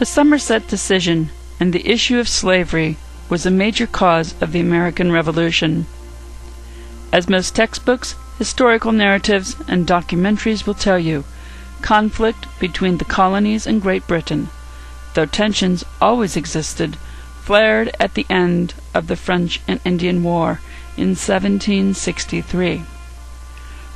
The Somerset decision and the issue of slavery was a major cause of the American Revolution. As most textbooks, historical narratives, and documentaries will tell you, conflict between the colonies and Great Britain, though tensions always existed, flared at the end of the French and Indian War in 1763.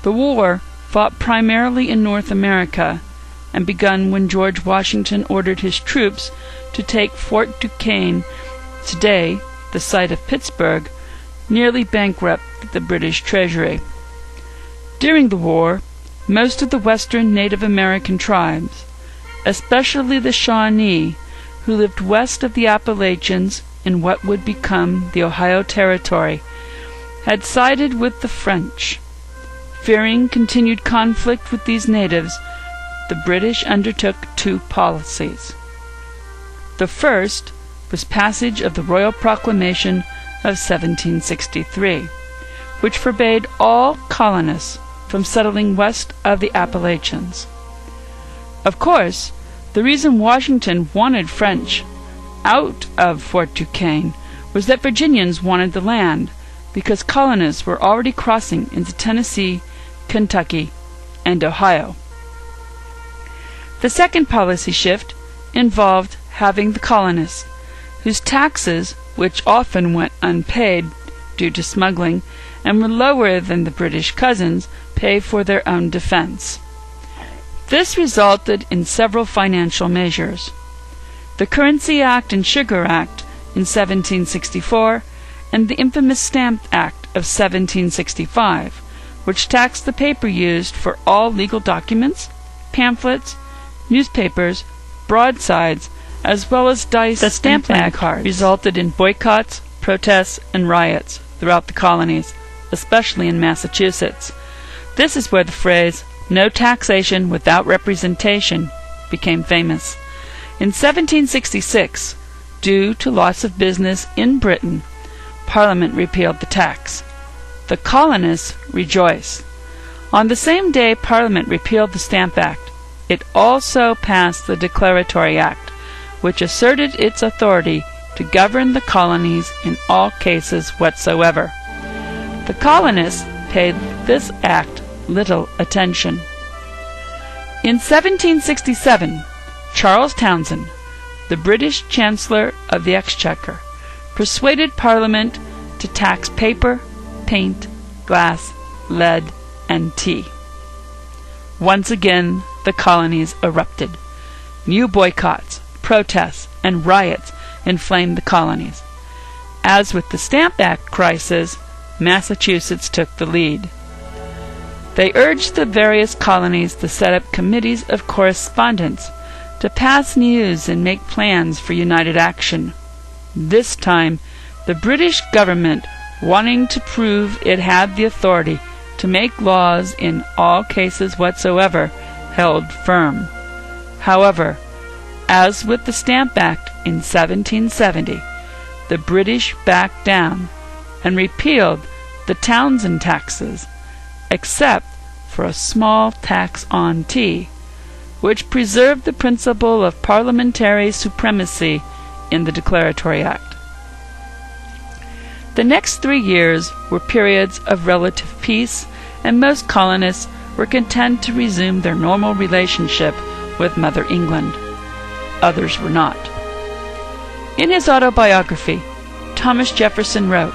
The war, fought primarily in North America, and begun when George Washington ordered his troops to take Fort Duquesne, today the site of Pittsburgh, nearly bankrupted the British Treasury. During the war, most of the western Native American tribes, especially the Shawnee, who lived west of the Appalachians in what would become the Ohio Territory, had sided with the French. Fearing continued conflict with these natives, the British undertook two policies. The first was passage of the Royal Proclamation of 1763, which forbade all colonists from settling west of the Appalachians. Of course, the reason Washington wanted French out of Fort Duquesne was that Virginians wanted the land, because colonists were already crossing into Tennessee, Kentucky, and Ohio. The second policy shift involved having the colonists, whose taxes, which often went unpaid due to smuggling and were lower than the British cousins, pay for their own defense. This resulted in several financial measures. The Currency Act and Sugar Act in 1764 and the infamous Stamp Act of 1765, which taxed the paper used for all legal documents, pamphlets, newspapers, broadsides, as well as dice and stamp cards, resulted in boycotts, protests, and riots throughout the colonies, especially in Massachusetts. This is where the phrase, "no taxation without representation," became famous. In 1766, due to loss of business in Britain, Parliament repealed the tax. The colonists rejoiced. On the same day Parliament repealed the Stamp Act, it also passed the Declaratory Act, which asserted its authority to govern the colonies in all cases whatsoever. The colonists paid this act little attention. In 1767, Charles Townshend, the British Chancellor of the Exchequer, persuaded Parliament to tax paper, paint, glass, lead, and tea. Once again, the colonies erupted. New boycotts, protests, and riots inflamed the colonies. As with the Stamp Act crisis, Massachusetts took the lead. They urged the various colonies to set up committees of correspondence to pass news and make plans for united action. This time, the British government, wanting to prove it had the authority to make laws in all cases whatsoever, held firm. However, as with the Stamp Act in 1770, the British backed down and repealed the Townshend taxes, except for a small tax on tea, which preserved the principle of parliamentary supremacy in the Declaratory Act. The next 3 years were periods of relative peace, and most colonists were content to resume their normal relationship with Mother England. Others were not. In his autobiography, Thomas Jefferson wrote,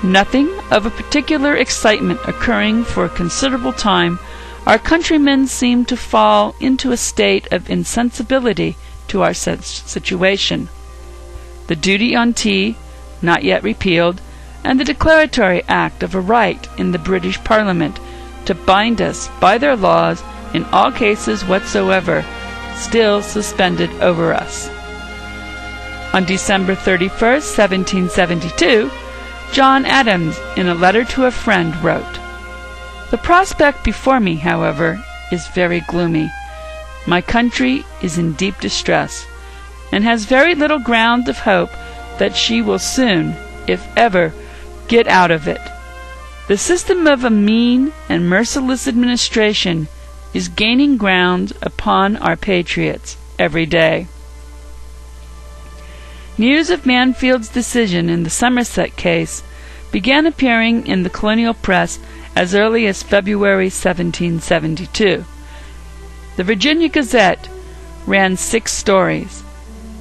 "Nothing of a particular excitement occurring for a considerable time, our countrymen seemed to fall into a state of insensibility to our situation. The duty on tea, not yet repealed, and the Declaratory Act of a right in the British Parliament to bind us by their laws in all cases whatsoever, still suspended over us." On December 31st, 1772, John Adams, in a letter to a friend, wrote, "The prospect before me, however, is very gloomy. My country is in deep distress, and has very little ground of hope that she will soon, if ever, get out of it. The system of a mean and merciless administration is gaining ground upon our patriots every day. News of Mansfield's decision in the Somerset case began appearing in the colonial press as early as February 1772. The Virginia Gazette ran 6 stories.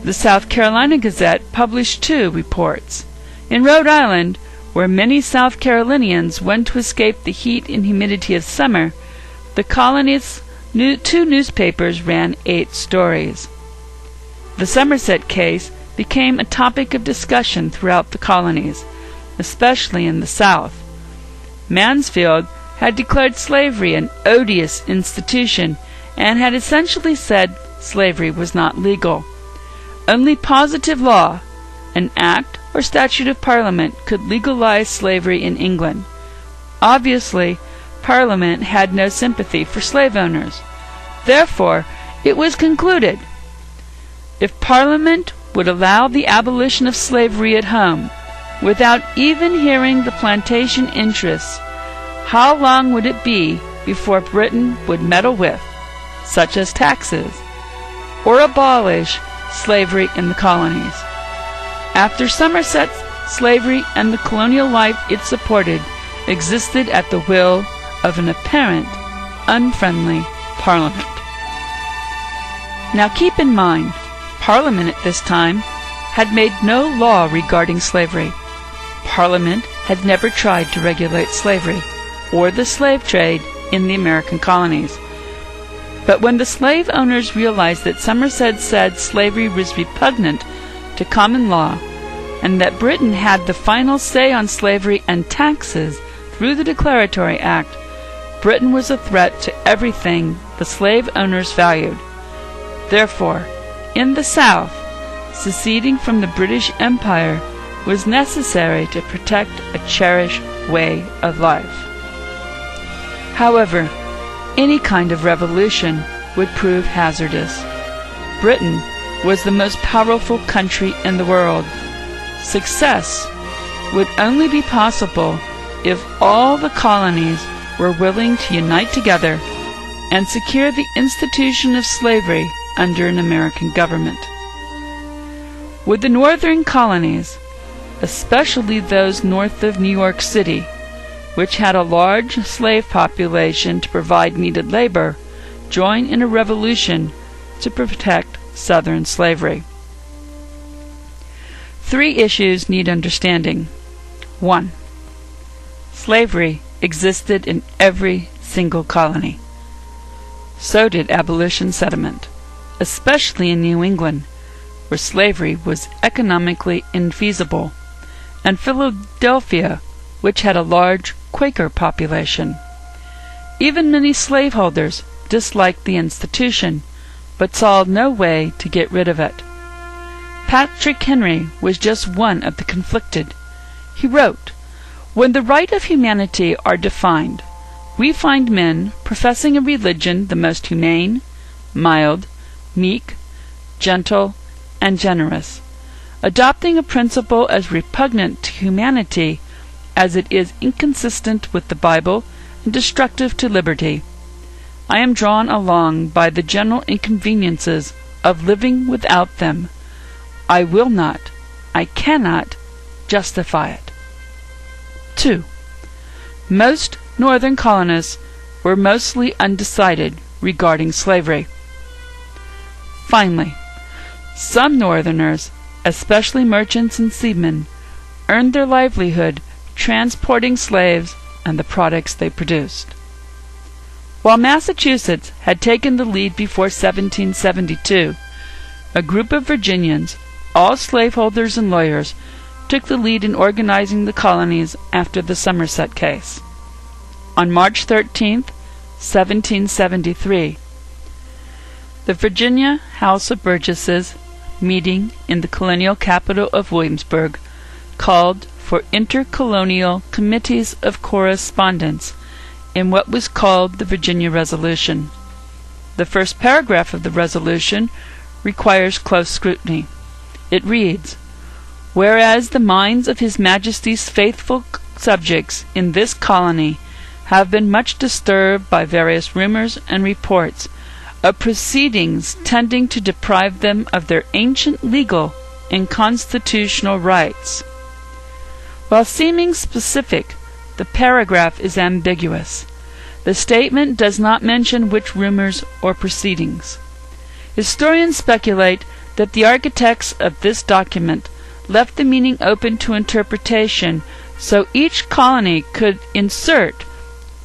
The South Carolina Gazette published 2 reports. In Rhode Island, where many South Carolinians went to escape the heat and humidity of summer, the Colonies' 2 newspapers ran 8 stories. The Somerset case became a topic of discussion throughout the colonies, especially in the South. Mansfield had declared slavery an odious institution and had essentially said slavery was not legal. Only positive law, an act or statute of Parliament, could legalize slavery in England. Obviously, Parliament had no sympathy for slave owners. Therefore, it was concluded, if Parliament would allow the abolition of slavery at home, without even hearing the plantation interests, how long would it be before Britain would meddle with, such as taxes, or abolish slavery in the colonies? After Somerset, slavery and the colonial life it supported existed at the will of an apparent, unfriendly Parliament. Now keep in mind, Parliament at this time had made no law regarding slavery. Parliament had never tried to regulate slavery or the slave trade in the American colonies. But when the slave owners realized that Somerset said slavery was repugnant to common law, and that Britain had the final say on slavery and taxes through the Declaratory Act, Britain was a threat to everything the slave owners valued. Therefore, in the South, seceding from the British Empire was necessary to protect a cherished way of life. However, any kind of revolution would prove hazardous. Britain was the most powerful country in the world. Success would only be possible if all the colonies were willing to unite together and secure the institution of slavery under an American government. With the northern colonies, especially those north of New York City, which had a large slave population to provide needed labor, join in a revolution to protect Southern slavery. 3 issues need understanding. 1. Slavery existed in every single colony. So did abolition sentiment, especially in New England, where slavery was economically infeasible, and Philadelphia, which had a large Quaker population. Even many slaveholders disliked the institution, but saw no way to get rid of it. Patrick Henry was just one of the conflicted. He wrote, "When the rights of humanity are defined, we find men professing a religion the most humane, mild, meek, gentle, and generous, adopting a principle as repugnant to humanity as it is inconsistent with the Bible and destructive to liberty. I am drawn along by the general inconveniences of living without them. I will not, I cannot justify it." 2. Most northern colonists were mostly undecided regarding slavery. Finally, some northerners, especially merchants and seamen, earned their livelihood transporting slaves and the products they produced. While Massachusetts had taken the lead before 1772, a group of Virginians, all slaveholders and lawyers, took the lead in organizing the colonies after the Somerset case. On March 13, 1773, the Virginia House of Burgesses, meeting in the colonial capital of Williamsburg, called for intercolonial committees of correspondence in what was called the Virginia Resolution. The first paragraph of the resolution requires close scrutiny. It reads, "Whereas the minds of His Majesty's faithful subjects in this colony have been much disturbed by various rumors and reports of proceedings tending to deprive them of their ancient legal and constitutional rights. While seeming specific, the paragraph is ambiguous. The statement does not mention which rumors or proceedings. Historians speculate that the architects of this document left the meaning open to interpretation so each colony could insert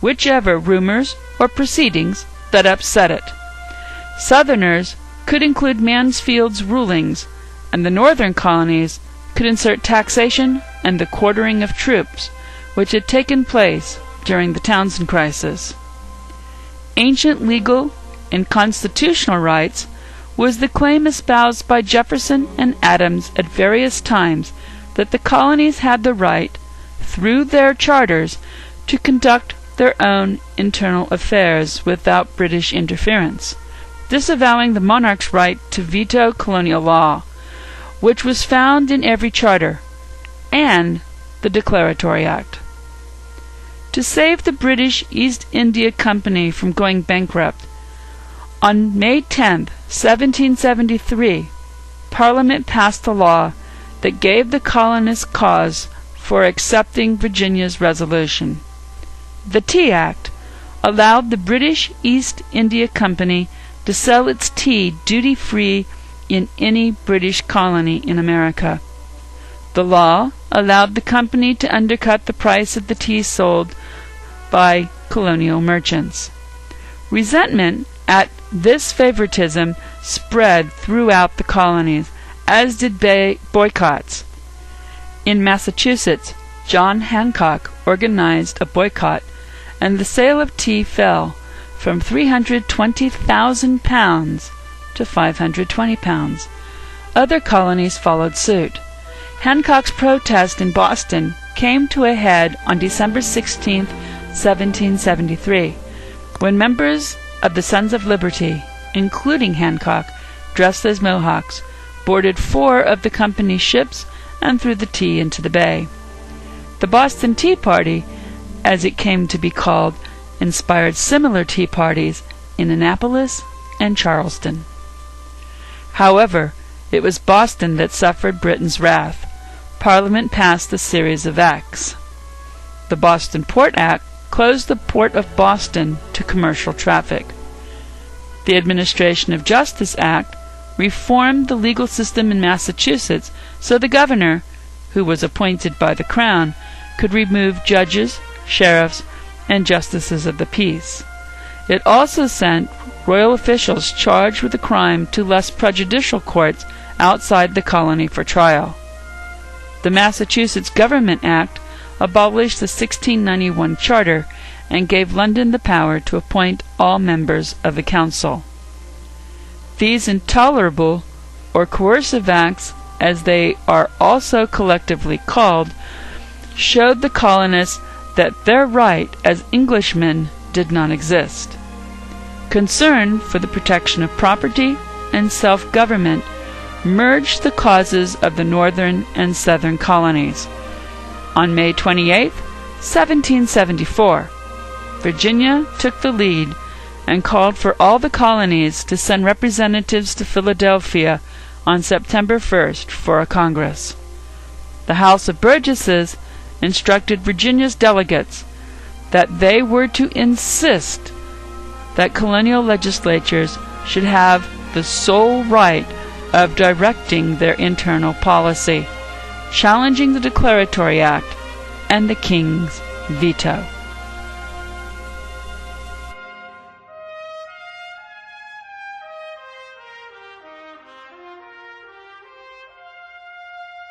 whichever rumors or proceedings that upset it. Southerners could include Mansfield's rulings, and the northern colonies could insert taxation and the quartering of troops, which had taken place during the Townshend crisis. Ancient legal and constitutional rights was the claim espoused by Jefferson and Adams at various times that the colonies had the right, through their charters, to conduct their own internal affairs without British interference, disavowing the monarch's right to veto colonial law, which was found in every charter, and the Declaratory Act. To save the British East India Company from going bankrupt, on May 10, 1773, Parliament passed a law that gave the colonists cause for accepting Virginia's resolution. The Tea Act allowed the British East India Company to sell its tea duty-free in any British colony in America. The law allowed the company to undercut the price of the tea sold by colonial merchants. Resentment at this favoritism spread throughout the colonies, as did boycotts. In Massachusetts, John Hancock organized a boycott, and the sale of tea fell from £320,000 to £520. Other colonies followed suit. Hancock's protest in Boston came to a head on December 16, 1773, when members of the Sons of Liberty, including Hancock, dressed as Mohawks, boarded 4 of the company's ships and threw the tea into the bay. The Boston Tea Party, as it came to be called, inspired similar tea parties in Annapolis and Charleston. However, it was Boston that suffered Britain's wrath. Parliament passed a series of acts. The Boston Port Act closed the port of Boston to commercial traffic. The Administration of Justice Act reformed the legal system in Massachusetts so the governor, who was appointed by the Crown, could remove judges, sheriffs, and justices of the peace. It also sent royal officials charged with a crime to less prejudicial courts outside the colony for trial. The Massachusetts Government Act abolished the 1691 charter and gave London the power to appoint all members of the council. These intolerable or coercive acts, as they are also collectively called, showed the colonists that their right as Englishmen did not exist. Concern for the protection of property and self-government merged the causes of the northern and southern colonies. On May 28, 1774, Virginia took the lead and called for all the colonies to send representatives to Philadelphia on September 1st for a Congress. The House of Burgesses instructed Virginia's delegates that they were to insist that colonial legislatures should have the sole right of directing their internal policy, challenging the Declaratory Act and the King's veto.